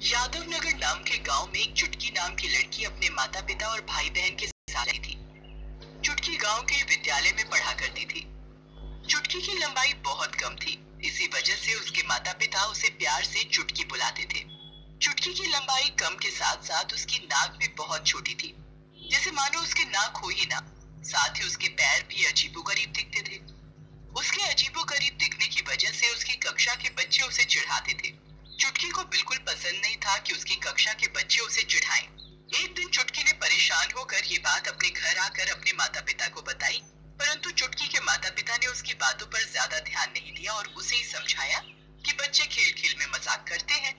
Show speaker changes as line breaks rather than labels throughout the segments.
यादव नगर नाम के गांव में एक चुटकी नाम की लड़की अपने माता पिता और भाई बहन के साथ रहती थी। चुटकी गांव के विद्यालय में पढ़ा करती थी। चुटकी की लंबाई बहुत कम थी, इसी वजह से उसके माता पिता उसे प्यार से चुटकी बुलाते थे। चुटकी की लंबाई कम के साथ साथ उसकी नाक भी बहुत छोटी थी, जैसे मानो उसके नाक हो ही ना। साथ ही उसके पैर भी अजीबोगरीब दिखते थे। उसके अजीबोगरीब दिखने की वजह से उसकी कक्षा के बच्चे उसे चिढ़ाते थे। चुटकी को बिल्कुल पसंद नहीं था कि उसकी कक्षा के बच्चे उसे चिढ़ाएं। एक दिन चुटकी ने परेशान होकर ये बात अपने घर आकर अपने माता पिता को बताई, परंतु चुटकी के माता पिता ने उसकी बातों पर ज्यादा ध्यान नहीं दिया और उसे ही समझाया कि बच्चे खेल खेल में मजाक करते हैं,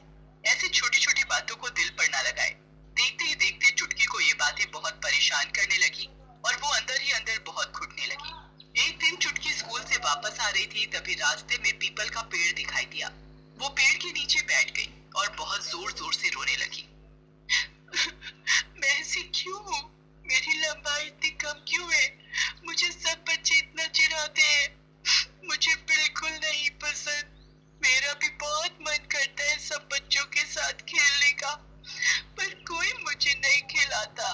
ऐसी छोटी छोटी बातों को दिल पर न लगाए। देखते ही देखते चुटकी को ये बातें बहुत परेशान करने लगी और वो अंदर ही अंदर बहुत घुटने लगी। एक दिन चुटकी स्कूल से वापस आ रही थी, तभी रास्ते में पीपल का पेड़ दिखाई दिया। वो पेड़ के नीचे बैठ गई और बहुत जोर जोर से रोने लगी। मैं ऐसी क्यों हूँ? मेरी लंबाई इतनी कम क्यों है? मुझे सब बच्चे इतना चिढ़ाते हैं। मुझे बिल्कुल नहीं पसंद। मेरा भी बहुत मन करता है सब बच्चों के साथ खेलने का, पर कोई मुझे नहीं खिलाता।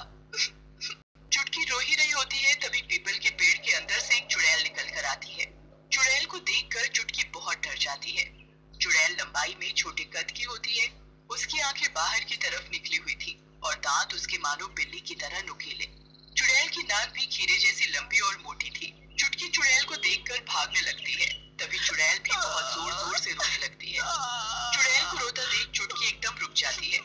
चुटकी रो ही रही होती है, तभी पीपल के पेड़ के अंदर से एक चुड़ैल निकल कर आती है। चुड़ैल को देखकर चुटकी बहुत डर जाती है। चुड़ैल लंबाई में छोटे कद की होती है। उसकी आंखें बाहर की तरफ निकली हुई थी और दांत उसके मानो बिल्ली की तरह नुकीले। चुड़ैल की नाक भी खीरे जैसी लंबी और मोटी थी। चुटकी चुड़ैल को देखकर भागने लगती है, तभी चुड़ैल भी बहुत जोर जोर से रोने लगती है। चुड़ैल को रोता देख चुटकी एकदम रुक जाती है।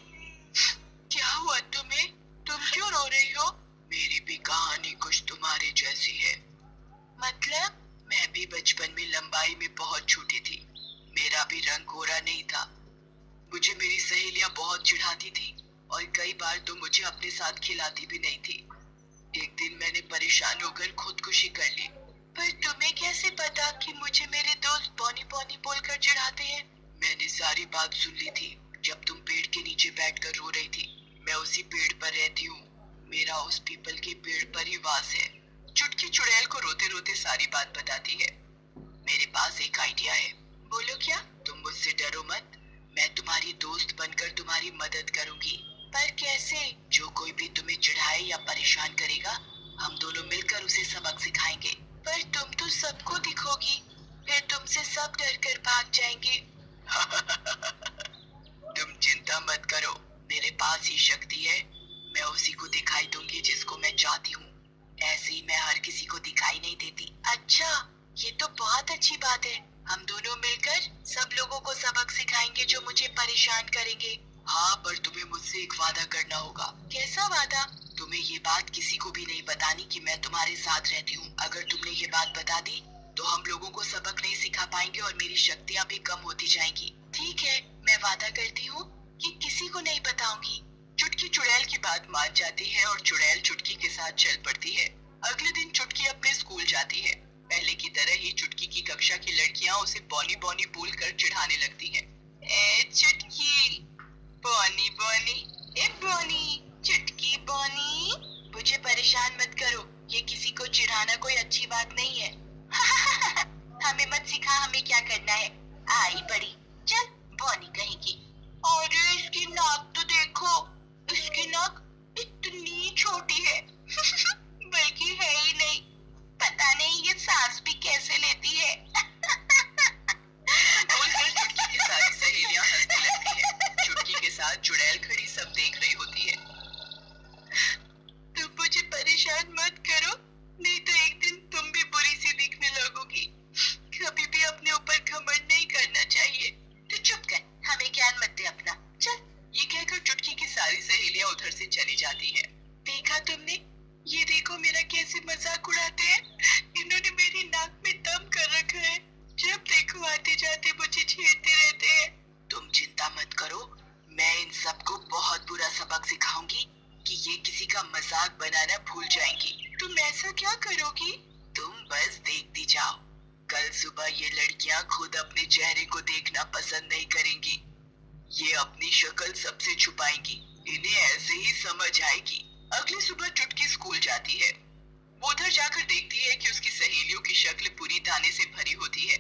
क्या हुआ तुम्हें? तुम क्यों रो रही हो? मेरी भी कहानी कुछ तुम्हारे जैसी है। मतलब? मैं भी बचपन में लंबाई में बहुत छोटी थी। मेरा भी रंग गोरा नहीं था। मुझे मेरी सहेलियां बहुत चिढ़ाती थी और कई बार तो मुझे अपने साथ खिलाती भी नहीं थी। एक दिन मैंने परेशान होकर खुदकुशी कर ली। पर तुम्हें कैसे पता कि मुझे मेरे दोस्त पौनी पौनी बोलकर चिढ़ाते हैं? मैंने सारी बात सुन ली थी जब तुम पेड़ के नीचे बैठकर रो रही थी। मैं उसी पेड़ पर रहती हूँ। मेरा उस पीपल के पेड़ पर ही वास है। चुटकी चुड़ैल को रोते रोते सारी बात बताती है। मेरे पास एक आइडिया है। बोलो क्या? तुम मुझसे डरो मत। मैं तुम्हारी दोस्त बनकर तुम्हारी मदद करूंगी। पर कैसे? जो कोई भी तुम्हें चिढ़ाए या परेशान करेगा, हम दोनों मिलकर उसे सबक सिखाएंगे। पर तुम तो सबको दिखोगी, फिर तुमसे सब डर कर भाग जाएंगे। तुम चिंता मत करो, मेरे पास ही शक्ति है। मैं उसी को दिखाई दूंगी जिसको मैं चाहती हूँ। ऐसे ही मैं हर किसी को दिखाई नहीं देती। अच्छा, ये तो बहुत अच्छी बात है। हम दोनों मिलकर सब लोगों को सबक सिखाएंगे जो मुझे परेशान करेंगे। हाँ, पर तुम्हें मुझसे एक वादा करना होगा। कैसा वादा? तुम्हें ये बात किसी को भी नहीं बतानी कि मैं तुम्हारे साथ रहती हूँ। अगर तुमने ये बात बता दी तो हम लोगों को सबक नहीं सिखा पाएंगे और मेरी शक्तियाँ भी कम होती जाएंगी। ठीक है, मैं वादा करती हूँ कि किसी को नहीं बताऊंगी। चुटकी चुड़ैल की बात मान जाती है और चुड़ैल चुटकी के साथ चल पड़ती है। अगले दिन चुटकी अपने स्कूल जाती है। पहले की तरह ही चुटकी की कक्षा की लड़कियां उसे बॉनी बॉनी बोलकर चिढ़ाने लगती हैं। ए चुटकी, बॉनी बॉनी, ए बॉनी, चुटकी बॉनी। मुझे परेशान मत करो, ये किसी को चिढ़ाना कोई अच्छी बात नहीं है। हमें मत सिखा हमें क्या करना है। आई बड़ी, चल बॉनी कहेगी। और इसकी नाक तो देखो, इसकी नाक इतनी छोटी है। बल्कि है ही नहीं। पता नहीं ये सांस भी कैसे लेती है। बोलकर चुटकी की सारी सहेलियां हंसने लगती हैं। चुटकी के साथ चुड़ैल खड़ी सब देख रही होती है। तुम मुझे परेशान मत करो, नहीं तो एक दिन तुम भी बुरी सी दिखने लगोगी। कभी भी अपने ऊपर घमंड नहीं करना चाहिए। तो चुप कर, हमें ज्ञान मत दे अपना। चल। ये कहकर चुटकी की सारी सहेलियां उधर से चली जाती हैं। देखा तुमने? ये देखो मेरा कैसे मजाक उड़ाते हैं। इन्होंने मेरी नाक में दम कर रखा है। जब देखो आते जाते मुझे छेड़ते रहते हैं। तुम चिंता मत करो, मैं इन सबको बहुत बुरा सबक सिखाऊंगी कि ये किसी का मजाक बनाना भूल जाएंगी। तुम ऐसा क्या करोगी? तुम बस देखती जाओ। कल सुबह ये लड़कियां खुद अपने चेहरे को देखना पसंद नहीं करेंगी। ये अपनी शक्ल सबसे छुपाएंगी। इन्हें ऐसे ही समझ आएगी। अगली सुबह चुटकी स्कूल जाती है। वो उधर जाकर देखती है कि उसकी सहेलियों की शक्ल पूरी दाने से भरी होती है।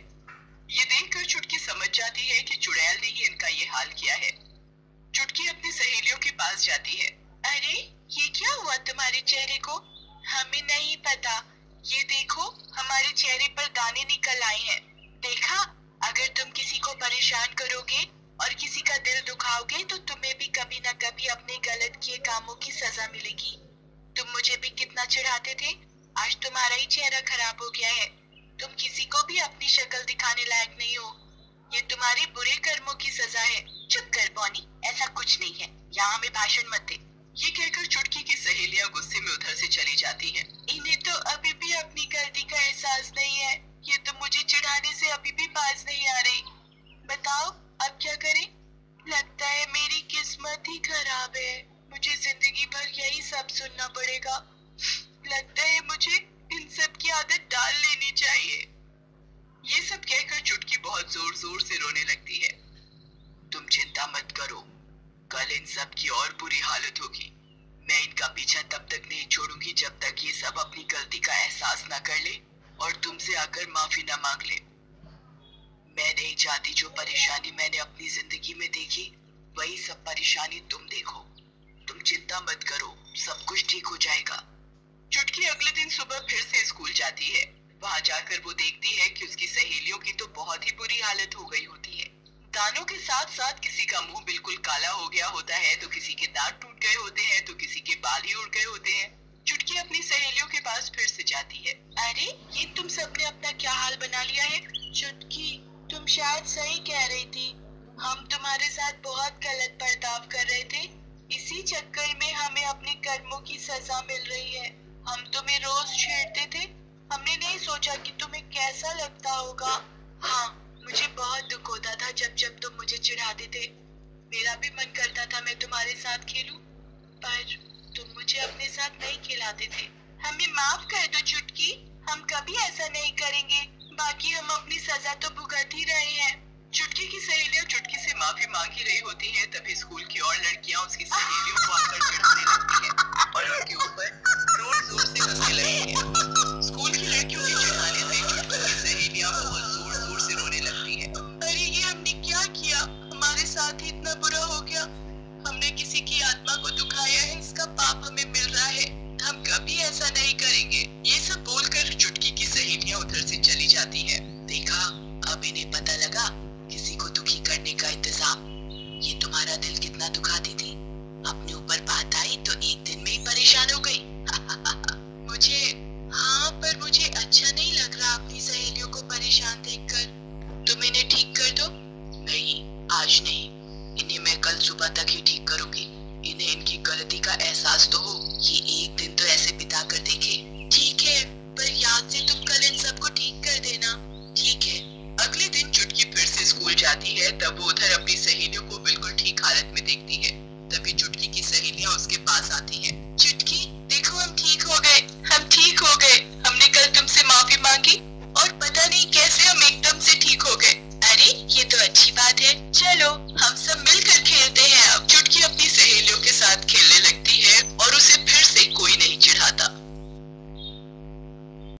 ये देखकर चुटकी समझ जाती है कि चुड़ैल ने ही इनका ये हाल पास जाती है। अरे ये क्या हुआ तुम्हारे चेहरे को? हमें नहीं पता। ये देखो हमारे चेहरे पर दाने निकल आए हैं। देखा, अगर तुम किसी को परेशान करोगे और किसी का दिल दुखाओगे तो तुम्हें भी कभी ना कभी अपने गलत किए कामों की सजा मिलेगी। तुम मुझे भी कितना चिढ़ाते थे, आज तुम्हारा ही चेहरा खराब हो गया है। तुम किसी को भी अपनी शक्ल दिखाने लायक नहीं हो। ये तुम्हारे बुरे कर्मों की सजा है। चुप कर बॉनी, ऐसा कुछ नहीं है, यहाँ हमें भाषण मत दे। ये कहकर चुटकी की सहेलियां गुस्से में उधर से चली जाती हैं। इन्हें तो अभी भी अपनी गलती का एहसास नहीं है। ये तो मुझे चिढ़ाने से अभी भी बाज नहीं आ रही। बताओ अब क्या करें? लगता है मेरी किस्मत ही खराब है। मुझे जिंदगी भर यही सब सुनना पड़ेगा। लगता है मुझे इन सब की आदत डाल लेनी चाहिए। ये सब कहकर चुटकी बहुत जोर जोर से रोने लगती है। तुम चिंता मत करो, कल इन सब की और बुरी हालत होगी। मैं इनका पीछा तब तक नहीं छोड़ूंगी जब तक ये सब अपनी गलती का एहसास न कर ले और तुमसे आकर माफी न मांग ले। मैं नहीं चाहती जो परेशानी मैंने अपनी जिंदगी में देखी वही सब परेशानी तुम देखो। तुम चिंता मत करो, सब कुछ ठीक हो जाएगा। चुटकी अगले दिन सुबह फिर से स्कूल जाती है। वहाँ जाकर वो देखती है कि उसकी सहेलियों की तो बहुत ही बुरी हालत हो गई होती है। दानों के साथ साथ किसी का मुंह बिल्कुल काला हो गया होता है, तो किसी के दांत टूट गए होते हैं, तो किसी के बाल ही उड़ गए होते हैं। चुटकी अपनी सहेलियों के पास फिर से जाती है। अरे ये तुम सबने अपना क्या हाल बना लिया है? चुटकी, तुम शायद सही कह रही थी। हम तुम्हारे साथ बहुत गलत बर्ताव कर रहे थे। इसी चक्कर में हमें अपने कर्मों की सजा मिल रही है। हम तुम्हें रोज छेड़ते थे, हमने नहीं सोचा कि तुम्हें कैसा लगता होगा। हाँ, मुझे बहुत दुख होता था जब जब तुम मुझे चिढ़ाते थे। मेरा भी मन करता था मैं तुम्हारे साथ खेलूं, पर तुम मुझे अपने साथ नहीं खिलाते थे। हमें माफ कर दो चुटकी, हम कभी ऐसा नहीं करेंगे। बाकी हम अपनी सजा तो भुगत ही रहे हैं। चुटकी की सहेलियां चुटकी से माफी मांग ही रही होती हैं, तभी स्कूल की और लड़कियां उसकी सहेलियों को आकर चिढ़ाने लगती हैं और उनके ऊपर जोर जोर से हंसने लगती हैं। स्कूल की लड़कियों के चिढ़ाने से चुटकी की सहेलियां बहुत जोर जोर से रोने लगती हैं। अरे ये हमने क्या किया? हमारे साथ ही इतना बुरा हो गया। हमने किसी की आत्मा को दुखाया है, इसका पाप हमें मिल रहा है। हम कभी ऐसा नहीं करेंगे। ये सब बोलकर चुटकी की सहेलियां उधर से चली जाती हैं। देखा, अब इन्हें पता लगा किसी को दुखी करने का इंतजाम। ये तुम्हारा दिल कितना दुखाती थी, अपने ऊपर बात आई तो एक दिन में ही परेशान हो गई। पर मुझे अच्छा नहीं लग रहा अपनी सहेलियों को परेशान देखकर। तुम इन्हें ठीक कर दो। नहीं, आज नहीं, इन्हें मैं कल सुबह तक ही ठीक करूंगी। इन्हें इनकी गलती का एहसास तो हो। ये एक दिन तो ऐसे बिता कर देखे। ठीक है, पर याद से तुम कल इन सबको ठीक कर देना। ठीक है। अगले दिन चुटकी फिर से स्कूल जाती है, तब वो उधर अपनी सहेलियों को बिल्कुल ठीक हालत में देखती है। तभी चुटकी की सहेलियां उसके पास आती हैं। चुटकी, देखो हम ठीक हो गए, हम ठीक हो गए। हमने कल तुमसे माफी मांगी और पता नहीं कैसे हम एकदम से ठीक हो गए। अरे ये तो अच्छी बात है। चलो हम सब